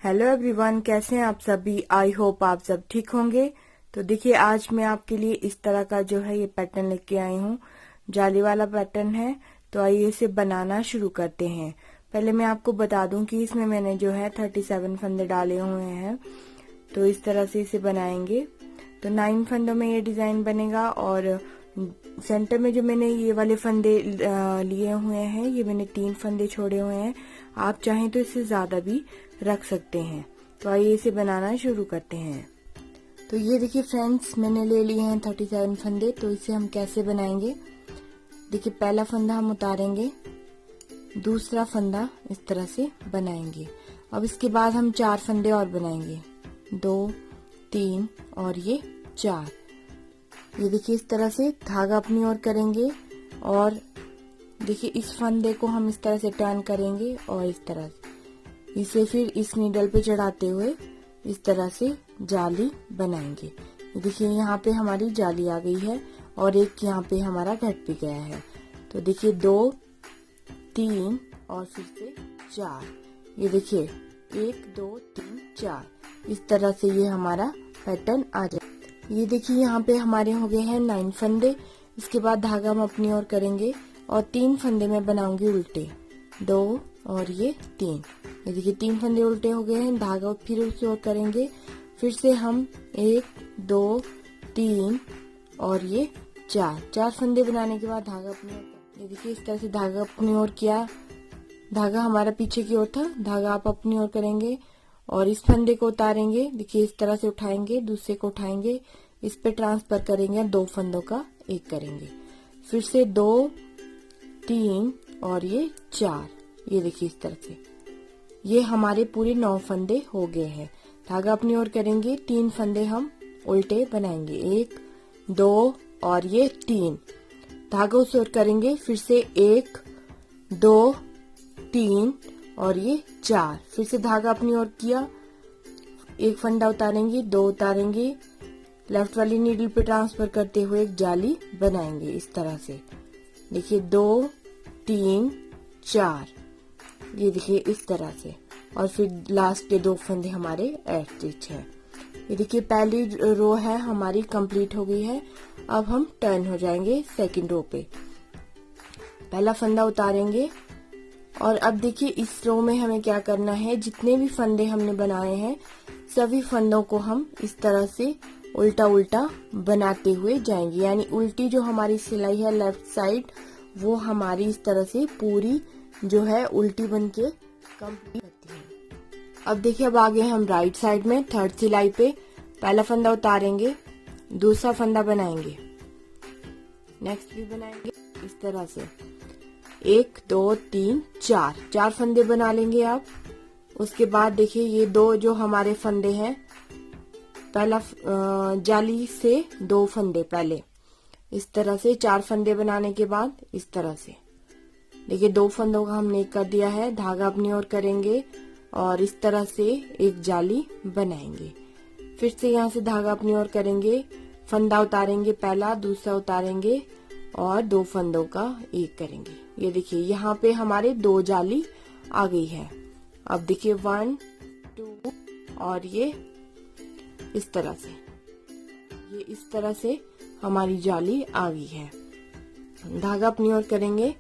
Hello everyone, कैसे हैं आप सभी। आई होप आप सब ठीक होंगे। तो देखिए, आज मैं आपके लिए इस तरह का जो है ये पैटर्न लेके आई हूँ। जाली वाला पैटर्न है। तो आइए इसे बनाना शुरू करते हैं। पहले मैं आपको बता दूं कि इसमें मैंने जो है 37 फंदे डाले हुए हैं। तो इस तरह से इसे बनाएंगे। तो 9 फंदों में ये डिजाइन बनेगा और सेंटर में जो मैंने ये वाले फंदे लिए हुए हैं, ये मैंने 3 फंदे छोड़े हुए हैं। आप चाहें तो इससे ज्यादा भी रख सकते हैं। तो आइए इसे बनाना शुरू करते हैं। तो ये देखिए फ्रेंड्स, मैंने ले लिए हैं 37 फंदे। तो इसे हम कैसे बनाएंगे, देखिए पहला फंदा हम उतारेंगे, दूसरा फंदा इस तरह से बनाएंगे। अब इसके बाद हम 4 फंदे और बनाएंगे, 2, 3 और ये 4। ये देखिए इस तरह से धागा अपनी ओर करेंगे और देखिए इस फंदे को हम इस तरह से टर्न करेंगे और इस तरह से इसे फिर इस नीडल पे चढ़ाते हुए इस तरह से जाली बनाएंगे। देखिए यहाँ पे हमारी जाली आ गई है और एक यहाँ पे हमारा घट भी गया है। तो देखिए 2, 3 और फिर से 4। ये देखिए 1, 2, 3, 4 इस तरह से ये हमारा पैटर्न आ जाए। ये देखिए यहाँ पे हमारे हो गए हैं 9 फंदे। इसके बाद धागा हम अपनी ओर करेंगे और 3 फंदे में बनाऊंगी उल्टे, 2 और ये 3। ये देखिए 3 फंदे उल्टे हो गए हैं। धागा फिर उसकी ओर करेंगे, फिर से हम 1, 2, 3 और ये 4 फंदे बनाने के बाद धागा अपनी ओर। ये देखिए इस तरह से धागा अपनी ओर किया। धागा हमारा पीछे की ओर था, धागा आप अपनी ओर करेंगे और इस फंदे को उतारेंगे। देखिए इस तरह से उठाएंगे, दूसरे को उठाएंगे, इस पे ट्रांसफर करेंगे, 2 फंदों का एक करेंगे, फिर से 2, 3 और ये 4। ये देखिए इस तरह से ये हमारे पूरे 9 फंदे हो गए हैं। धागा अपनी ओर करेंगे, 3 फंदे हम उल्टे बनाएंगे, 1, 2 और ये 3। धागा उस ओर करेंगे, फिर से 1, 2, 3 और ये 4। फिर से धागा अपनी ओर किया, एक फंदा उतारेंगे, 2 उतारेंगे, लेफ्ट वाली नीडल पे ट्रांसफर करते हुए एक जाली बनाएंगे इस तरह से। देखिए 2, 3, 4। ये देखिए इस तरह से और फिर लास्ट के 2 फंदे हमारे एड स्टिच है। ये देखिए पहली रो है हमारी कंप्लीट हो गई है। अब हम टर्न हो जाएंगे सेकंड रो पे। पहला फंदा उतारेंगे और अब देखिए इस रो में हमें क्या करना है, जितने भी फंदे हमने बनाए हैं सभी फंदों को हम इस तरह से उल्टा उल्टा बनाते हुए जाएंगे। यानी उल्टी जो हमारी सिलाई है लेफ्ट साइड, वो हमारी इस तरह से पूरी जो है उल्टी बनके कंप्लीट होती है। अब देखिए अब आगे हम राइट साइड में थर्ड सिलाई पे पहला फंदा उतारेंगे, दूसरा फंदा बनाएंगे, नेक्स्ट भी बनाएंगे इस तरह से 1, 2, 3, 4 फंदे बना लेंगे आप। उसके बाद देखिए ये 2 जो हमारे फंदे हैं, पहला जाली से 2 फंदे पहले इस तरह से 4 फंदे बनाने के बाद इस तरह से देखिए 2 फंदों का हमने कर दिया है। धागा अपनी ओर करेंगे और इस तरह से एक जाली बनाएंगे। फिर से यहाँ से धागा अपनी ओर करेंगे, फंदा उतारेंगे, पहला दूसरा उतारेंगे और 2 फंदों का एक करेंगे। ये देखिए यहाँ पे हमारे 2 जाली आ गई है। अब देखिए 1, 2 और ये इस तरह से, ये इस तरह से हमारी जाली आ गई है। धागा अपनी ओर करेंगे,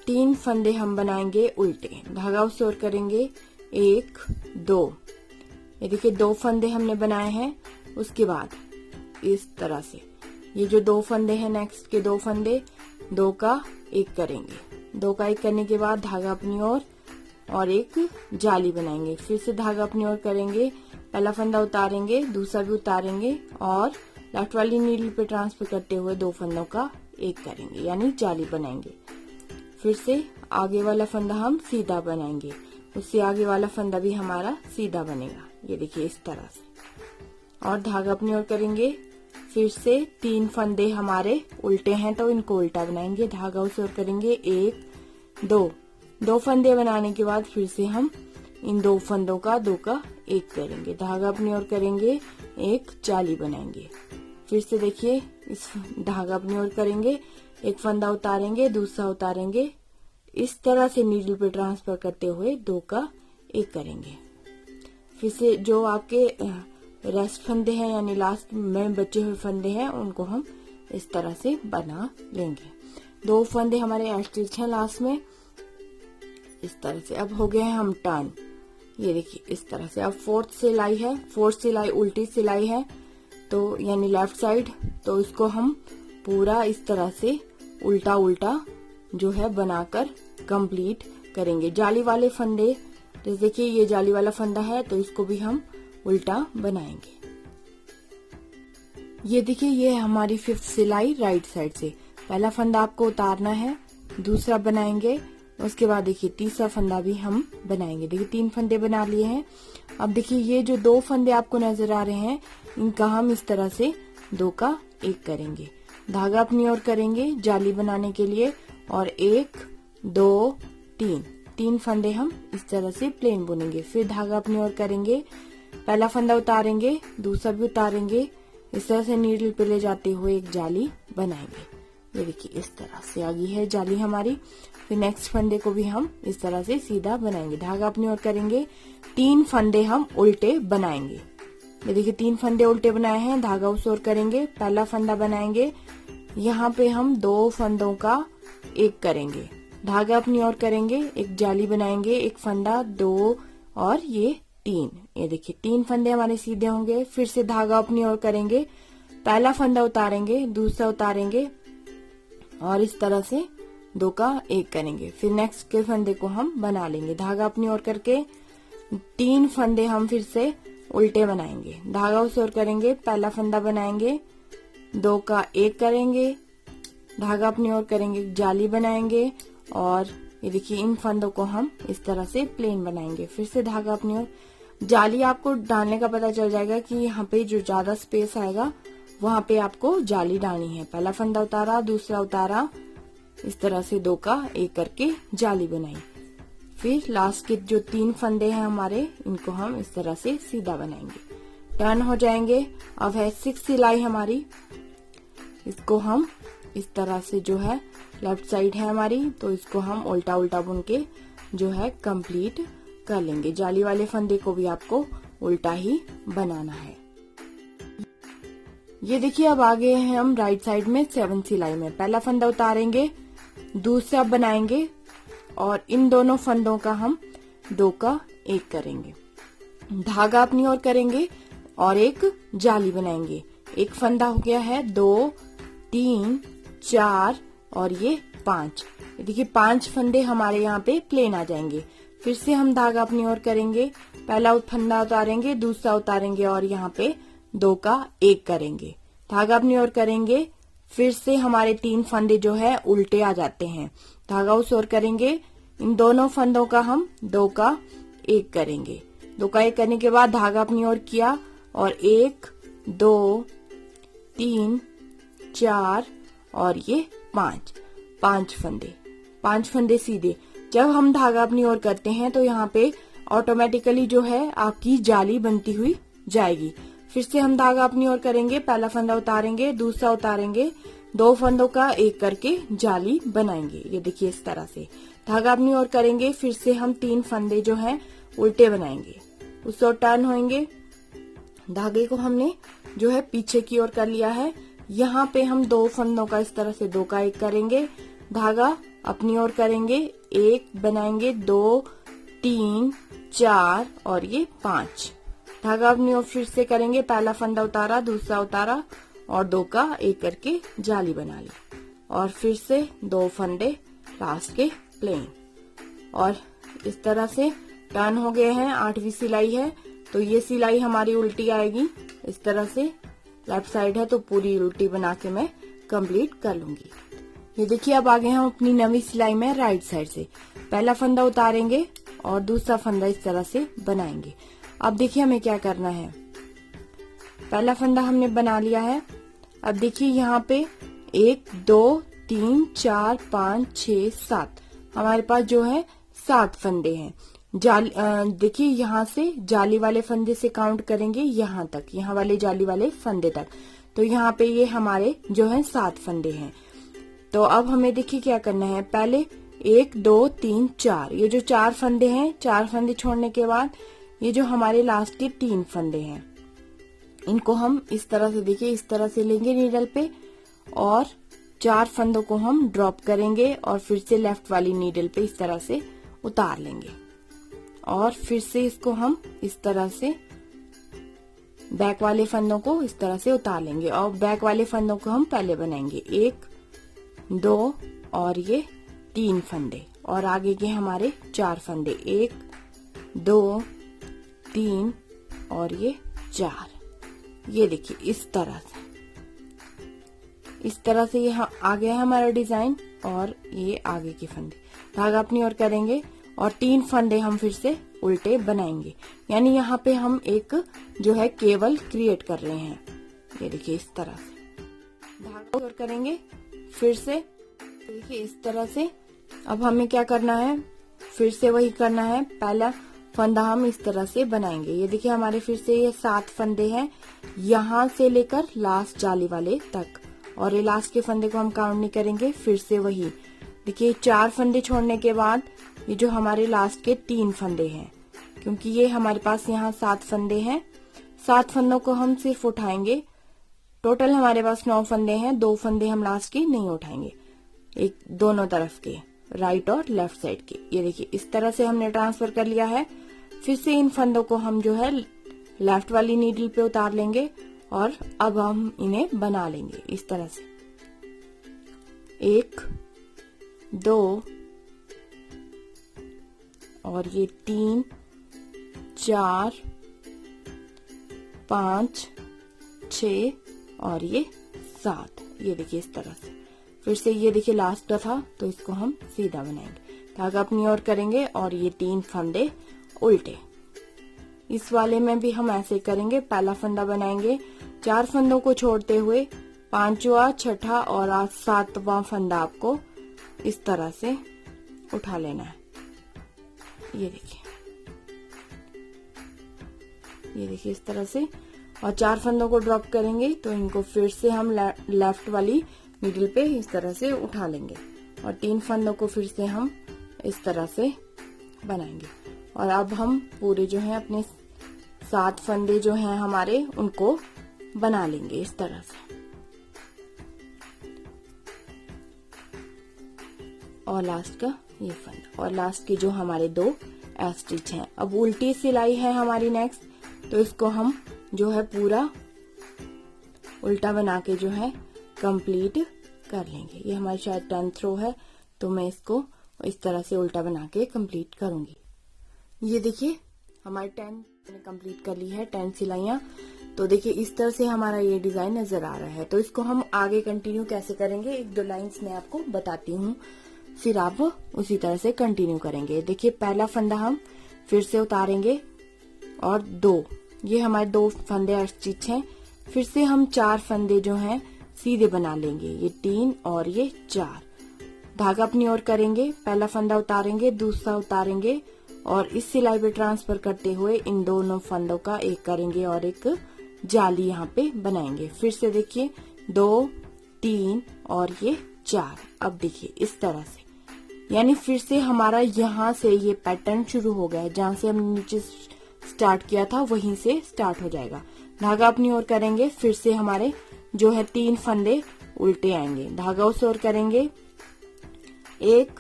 3 फंदे हम बनाएंगे उल्टे, धागा उस ओर करेंगे, 1, 2। ये देखिए 2 फंदे हमने बनाए हैं। उसके बाद इस तरह से ये जो 2 फंदे हैं, नेक्स्ट के 2 फंदे 2 का एक करेंगे, 2 का एक करने के बाद धागा अपनी ओर और एक जाली बनाएंगे। फिर से धागा अपनी ओर करेंगे, पहला फंदा उतारेंगे, दूसरा भी उतारेंगे और लेफ्ट वाली नीडल पे ट्रांसफर करते हुए 2 फंदों का एक करेंगे, यानी जाली बनाएंगे। फिर से आगे वाला फंदा हम सीधा बनाएंगे, उससे आगे वाला फंदा भी हमारा सीधा बनेगा। ये देखिए इस तरह से और धागा अपनी ओर करेंगे। फिर से 3 फंदे हमारे उल्टे हैं तो इनको उल्टा बनाएंगे, धागा उस ओर करेंगे, 1, 2 फंदे बनाने के बाद फिर से हम इन 2 फंदों का 2 का एक करेंगे, धागा अपनी ओर करेंगे, एक जाली बनाएंगे। फिर से देखिए इस धागा अपनी ओर करेंगे, एक फंदा उतारेंगे, दूसरा उतारेंगे, इस तरह से नीडल पे ट्रांसफर करते हुए 2 का एक करेंगे। फिर से जो आपके रेस्ट फंदे हैं यानी लास्ट में बचे हुए फंदे हैं उनको हम इस तरह से बना लेंगे। 2 फंदे हमारे एक्स्ट्रा हैं लास्ट में इस तरह से। अब हो गए हैं हम टर्न, ये देखिए इस तरह से। अब 4th सिलाई है, 4th सिलाई उल्टी सिलाई है तो यानी लेफ्ट साइड, तो इसको हम पूरा इस तरह से उल्टा उल्टा जो है बनाकर कंप्लीट करेंगे। जाली वाले फंदे, जैसे देखिए ये जाली वाला फंदा है तो इसको भी हम उल्टा बनाएंगे। ये देखिए ये हमारी 5th सिलाई राइट साइड से। पहला फंदा आपको उतारना है, दूसरा बनाएंगे, उसके बाद देखिए तीसरा फंदा भी हम बनाएंगे। देखिए 3 फंदे बना लिए हैं। अब देखिए ये जो 2 फंदे आपको नजर आ रहे हैं इनका हम इस तरह से 2 का 1 करेंगे। धागा अपनी ओर करेंगे जाली बनाने के लिए और 1 2 3 फंदे हम इस तरह से प्लेन बुनेंगे। फिर धागा अपनी ओर करेंगे, पहला फंदा उतारेंगे, दूसरा भी उतारेंगे, इस तरह से नीडल पे ले जाते हुए एक जाली बनाएंगे। ये देखिए इस तरह से आ गई है जाली हमारी। फिर नेक्स्ट फंदे को भी हम इस तरह से सीधा बनाएंगे। धागा अपनी ओर करेंगे, 3 फंदे हम उल्टे बनाएंगे। ये देखिए 3 फंदे उल्टे बनाए हैं, धागा उस ओर करेंगे, पहला फंदा बनाएंगे, यहाँ पे हम 2 फंदों का 1 करेंगे। धागा अपनी ओर करेंगे, एक जाली बनाएंगे, एक फंदा 2 और ये 3। ये देखिए 3 फंदे हमारे सीधे होंगे। फिर से धागा अपनी ओर करेंगे, पहला फंदा उतारेंगे, दूसरा उतारेंगे और इस तरह से 2 का 1 करेंगे। फिर नेक्स्ट के फंदे को हम बना लेंगे। धागा अपनी ओर करके 3 फंदे हम फिर से उल्टे बनाएंगे। धागा उस ओर करेंगे, पहला फंदा बनाएंगे, 2 का 1 करेंगे, धागा अपनी ओर करेंगे, जाली बनाएंगे और ये देखिए इन फंदों को हम इस तरह से प्लेन बनाएंगे। फिर से धागा अपनी ओर, जाली आपको डालने का पता चल जाएगा कि यहाँ पे जो ज्यादा स्पेस आएगा वहां पे आपको जाली डालनी है। पहला फंदा उतारा, दूसरा उतारा, इस तरह से 2 का 1 करके जाली बनाई। फिर लास्ट के जो 3 फंदे हैं हमारे इनको हम इस तरह से सीधा बनाएंगे, टर्न हो जाएंगे। अब है 6 सिलाई हमारी, इसको हम इस तरह से जो है लेफ्ट साइड है हमारी तो इसको हम उल्टा उल्टा बुन के जो है कंप्लीट कर लेंगे। जाली वाले फंदे को भी आपको उल्टा ही बनाना है। ये देखिए अब आगे हैं हम राइट साइड में 7 सिलाई में। पहला फंदा उतारेंगे, दूसरा बनाएंगे और इन दोनों फंदों का हम 2 का 1 करेंगे। धागा अपनी ओर करेंगे और एक जाली बनाएंगे। एक फंदा हो गया है, 2 3 4 और ये 5। देखिए 5 फंदे हमारे यहाँ पे प्लेन आ जाएंगे। फिर से हम धागा अपनी ओर करेंगे, पहला फंदा उतारेंगे, दूसरा उतारेंगे और यहाँ पे 2 का 1 करेंगे। धागा अपनी ओर करेंगे, फिर से हमारे 3 फंदे जो है उल्टे आ जाते हैं। धागा उस ओर करेंगे, इन दोनों फंदों का हम 2 का 1 करेंगे। 2 का 1 करने के बाद धागा अपनी ओर किया और 1 2 3 4 और ये 5 फंदे सीधे। जब हम धागा अपनी ओर करते हैं तो यहाँ पे ऑटोमेटिकली जो है आपकी जाली बनती हुई जाएगी। फिर से हम धागा अपनी ओर करेंगे, पहला फंदा उतारेंगे, दूसरा उतारेंगे, 2 फंदों का 1 करके जाली बनाएंगे। ये देखिए इस तरह से धागा अपनी ओर करेंगे, फिर से हम 3 फंदे जो हैं उल्टे बनाएंगे, उस ओर टर्न होंगे। धागे को हमने जो है पीछे की ओर कर लिया है। यहाँ पे हम 2 फंदों का इस तरह से 2 का 1 करेंगे। धागा अपनी ओर करेंगे, 1 बनाएंगे, 2 3 4 और ये 5। धागा अपनी ओर फिर से करेंगे, पहला फंदा उतारा, दूसरा उतारा और 2 का 1 करके जाली बना ली और फिर से 2 फंदे लास्ट के प्लेन और इस तरह से टर्न हो गए हैं। 8वीं सिलाई है तो ये सिलाई हमारी उल्टी आएगी। इस तरह से लेफ्ट साइड है तो पूरी उल्टी बना के मैं कंप्लीट कर लूंगी। ये देखिए अब आगे हम अपनी 9वीं सिलाई में राइट साइड से। पहला फंदा उतारेंगे और दूसरा फंदा इस तरह से बनाएंगे। अब देखिए हमें क्या करना है, पहला फंदा हमने बना लिया है। अब देखिए यहाँ पे 1 2 3 4 5 6 7 हमारे पास जो है 7 फंदे हैं। देखिए यहाँ से जाली वाले फंदे से काउंट करेंगे यहाँ तक, यहाँ वाले जाली वाले फंदे तक, तो यहाँ पे ये हमारे जो है 7 फंदे हैं। तो अब हमें देखिए क्या करना है, पहले 1 2 3 4 ये जो 4 फंदे हैं, 4 फंदे छोड़ने के बाद ये जो हमारे लास्ट के 3 फंदे हैं, इनको हम इस तरह से, देखिए इस तरह से लेंगे नीडल पे और 4 फंदों को हम ड्रॉप करेंगे और फिर से लेफ्ट वाली नीडल पे इस तरह से उतार लेंगे और फिर से इसको हम इस तरह से बैक वाले फंदों को इस तरह से उतार लेंगे और बैक वाले फंदों को हम पहले बनाएंगे 1 2 और ये 3 फंदे और आगे के हमारे 4 फंदे 1 2 3 और ये 4। ये देखिए इस तरह से ये आ गया हमारा डिजाइन और ये आगे के फंदे। धागा अपनी ओर करेंगे और 3 फंदे हम फिर से उल्टे बनाएंगे, यानी यहाँ पे हम एक जो है केबल क्रिएट कर रहे हैं। ये देखिए इस तरह से धागा ओर करेंगे फिर से, देखिए इस तरह से। अब हमें क्या करना है, फिर से वही करना है, पहला फंदा हम इस तरह से बनाएंगे। ये देखिए हमारे फिर से ये 7 फंदे हैं यहाँ से लेकर लास्ट जाली वाले तक और ये लास्ट के फंदे को हम काउंट नहीं करेंगे। फिर से वही देखिए 4 फंदे छोड़ने के बाद ये जो हमारे लास्ट के 3 फंदे हैं, क्योंकि ये हमारे पास यहाँ 7 फंदे हैं, 7 फंदों को हम सिर्फ उठाएंगे। टोटल हमारे पास 9 फंदे हैं, 2 फंदे हम लास्ट के नहीं उठाएंगे, एक दोनों तरफ के, राइट और लेफ्ट साइड के। ये देखिए इस तरह से हमने ट्रांसफर कर लिया है। फिर से इन फंदों को हम जो है लेफ्ट वाली नीडल पे उतार लेंगे और अब हम इन्हें बना लेंगे इस तरह से। 1 2 और ये 3 4 5 6 और ये 7। ये देखिए इस तरह से। फिर से ये देखिए लास्ट का था तो इसको हम सीधा बनाएंगे, धागा अपनी ओर करेंगे और ये 3 फंदे उल्टे। इस वाले में भी हम ऐसे करेंगे, पहला फंदा बनाएंगे, 4 फंदों को छोड़ते हुए 5वां 6ठा और 7वां फंदा आपको इस तरह से उठा लेना है। ये देखिए इस तरह से और 4 फंदों को ड्रॉप करेंगे तो इनको फिर से हम लेफ्ट वाली नीडल पे इस तरह से उठा लेंगे और 3 फंदों को फिर से हम इस तरह से बनाएंगे। और अब हम पूरे जो है अपने 7 फंदे जो हैं हमारे उनको बना लेंगे इस तरह से। और लास्ट का ये फंदा और लास्ट के जो हमारे 2 स्टिच हैं। अब उल्टी सिलाई है हमारी नेक्स्ट, तो इसको हम जो है पूरा उल्टा बना के जो है कंप्लीट कर लेंगे। ये हमारी शायद 10th रो है तो मैं इसको इस तरह से उल्टा बना के कंप्लीट करूंगी। ये देखिए हमारी 10 मैंने कंप्लीट कर ली है, 10 सिलाइयाँ। तो देखिए इस तरह से हमारा ये डिजाइन नजर आ रहा है। तो इसको हम आगे कंटिन्यू कैसे करेंगे, 1-2 लाइंस में आपको बताती हूँ, फिर आप उसी तरह से कंटिन्यू करेंगे। देखिए पहला फंदा हम फिर से उतारेंगे और 2, ये हमारे 2 फंदे स्टिच हैं। फिर से हम 4 फंदे जो हैं सीधे बना लेंगे, ये 3 और ये 4। धागा अपनी ओर करेंगे, पहला फंदा उतारेंगे, दूसरा उतारेंगे और इस सिलाई पे ट्रांसफर करते हुए इन दोनों फंदों का एक करेंगे और एक जाली यहाँ पे बनाएंगे। फिर से देखिए 2 3 और ये 4। अब देखिए इस तरह से, यानी फिर से हमारा यहाँ से ये पैटर्न शुरू हो गया है, जहाँ से हम नीचे स्टार्ट किया था वहीं से स्टार्ट हो जाएगा। धागा अपनी ओर करेंगे, फिर से हमारे जो है 3 फंदे उल्टे आएंगे, धागा उस ओर करेंगे, 1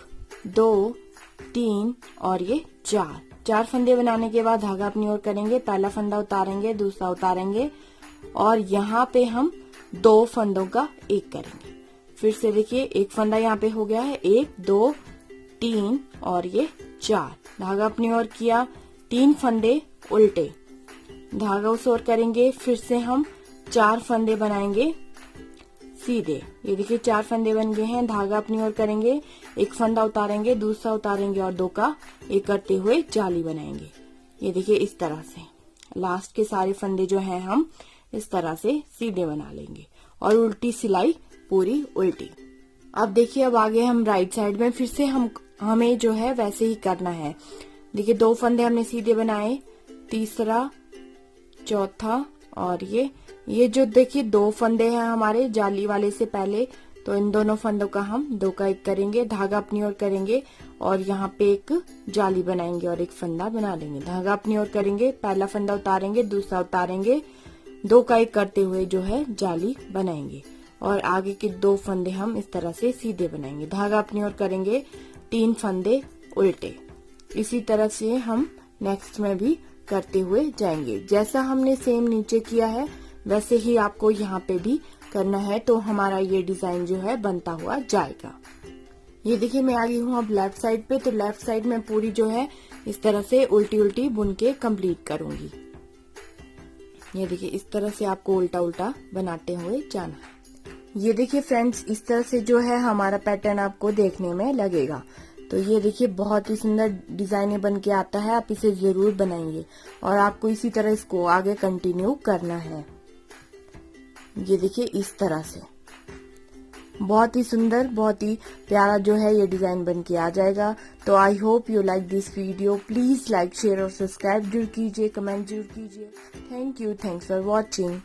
2 3 और ये 4 फंदे बनाने के बाद धागा अपनी ओर करेंगे, पहला फंदा उतारेंगे, दूसरा उतारेंगे और यहाँ पे हम 2 फंदों का एक करेंगे। फिर से देखिए एक फंदा यहाँ पे हो गया है, 1 2 3 और ये 4। धागा अपनी ओर किया, 3 फंदे उल्टे, धागा उस ओर करेंगे, फिर से हम 4 फंदे बनाएंगे सीधे। ये देखिए 4 फंदे बन गए हैं, धागा अपनी ओर करेंगे, एक फंदा उतारेंगे, दूसरा उतारेंगे और 2 का एक करते हुए जाली बनाएंगे। ये देखिए इस तरह से लास्ट के सारे फंदे जो हैं हम इस तरह से सीधे बना लेंगे और उल्टी सिलाई पूरी उल्टी। अब देखिए अब आगे हम राइट साइड में फिर से हमें जो है वैसे ही करना है। देखिए 2 फंदे हमने सीधे बनाए, तीसरा चौथा और ये जो देखिए 2 फंदे हैं हमारे जाली वाले से पहले, तो इन दोनों फंदों का हम 2 का एक करेंगे, धागा अपनी ओर करेंगे और यहाँ पे एक जाली बनाएंगे और एक फंदा बना लेंगे। धागा अपनी ओर करेंगे, पहला फंदा उतारेंगे, दूसरा उतारेंगे, 2 का 1 करते हुए जो है जाली बनाएंगे और आगे के 2 फंदे हम इस तरह से सीधे बनाएंगे। धागा अपनी ओर करेंगे, 3 फंदे उल्टे। इसी तरह से हम नेक्स्ट में भी करते हुए जाएंगे। जैसा हमने सेम नीचे किया है वैसे ही आपको यहाँ पे भी करना है, तो हमारा ये डिजाइन जो है बनता हुआ जाएगा। ये देखिए मैं आ गई हूँ अब लेफ्ट साइड पे। तो लेफ्ट साइड में पूरी जो है इस तरह से उल्टी उल्टी बुन के कंप्लीट करूंगी। ये देखिए इस तरह से आपको उल्टा उल्टा बनाते हुए जाना है। ये देखिए फ्रेंड्स, इस तरह से जो है हमारा पैटर्न आपको देखने में लगेगा। तो ये देखिए बहुत ही सुंदर डिजाइन बन के आता है। आप इसे जरूर बनाएंगे और आपको इसी तरह इसको आगे कंटिन्यू करना है। ये देखिए इस तरह से बहुत ही सुंदर, बहुत ही प्यारा जो है ये डिजाइन बन के आ जाएगा। तो I hope you like this video. Please like, share और सब्सक्राइब जरूर कीजिए, कमेंट जरूर कीजिए। Thank you, thanks for watching.